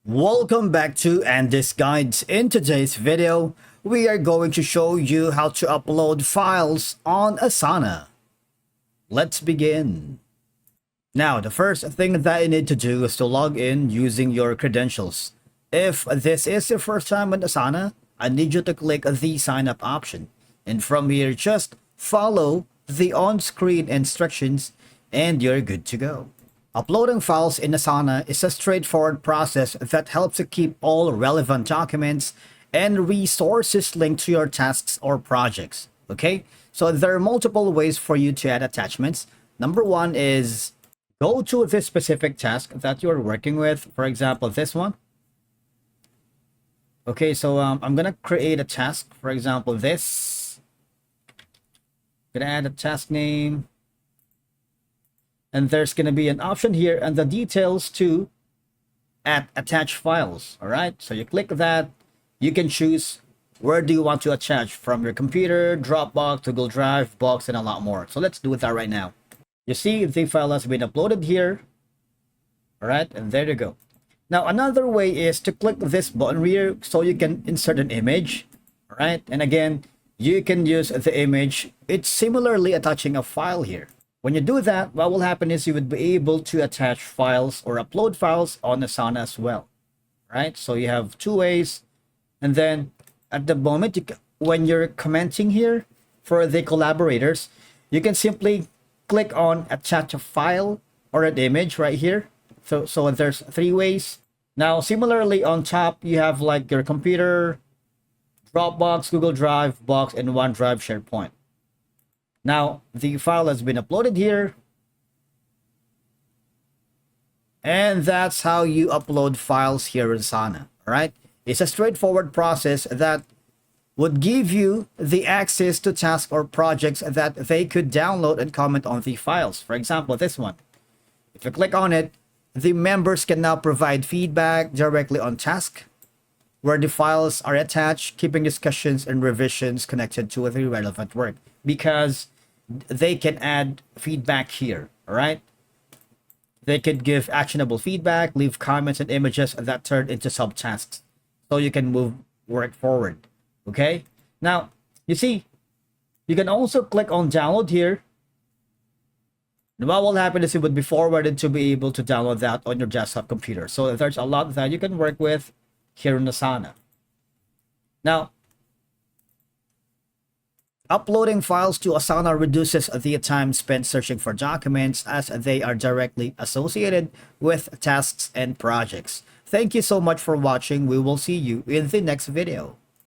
Welcome back to Andy's Guides. In today's video, we are going to show you how to upload files on Asana. Let's begin. Now, the first thing that you need to do is to log in using your credentials. If this is your first time on Asana, I need you to click the sign up option. And from here, just follow the on-screen instructions and you're good to go. Uploading files in Asana is a straightforward process that helps you keep all relevant documents and resources linked to your tasks or projects. Okay, so there are multiple ways for you to add attachments. Number one is go to this specific task that you're working with. For example, this one. Okay, so I'm gonna create a task. For example, this. Gonna add a task name. And there's going to be an option here and the details to add attach files. All right, so you click that. You can choose where do you want to attach, from your computer, Dropbox, Google Drive, Box, and a lot more. So let's do that right now. You see the file has been uploaded here. All right, and there you go. Now another way is to click this button here so you can insert an image. All right, and again, you can use the image. It's similarly attaching a file here. When you do that, what will happen is you would be able to attach files or upload files on Asana as well, right? So you have two ways. And then at the moment, when you're commenting here for the collaborators, you can simply click on attach a file or an image right here. So there's three ways. Now, similarly on top, you have like your computer, Dropbox, Google Drive, Box, and OneDrive SharePoint. Now, the file has been uploaded here. And that's how you upload files here in Asana, all right? It's a straightforward process that would give you the access to tasks or projects that they could download and comment on the files. For example, this one. If you click on it, the members can now provide feedback directly on task, where the files are attached, keeping discussions and revisions connected to the relevant work, because they can add feedback here. All right, they could give actionable feedback, leave comments and images that turn into subtasks, so you can move work forward. Okay, now you see you can also click on download here, and what will happen is it would be forwarded to be able to download that on your desktop computer. So there's a lot that you can work with here in Asana. Now, uploading files to Asana reduces the time spent searching for documents, as they are directly associated with tasks and projects. Thank you so much for watching. We will see you in the next video.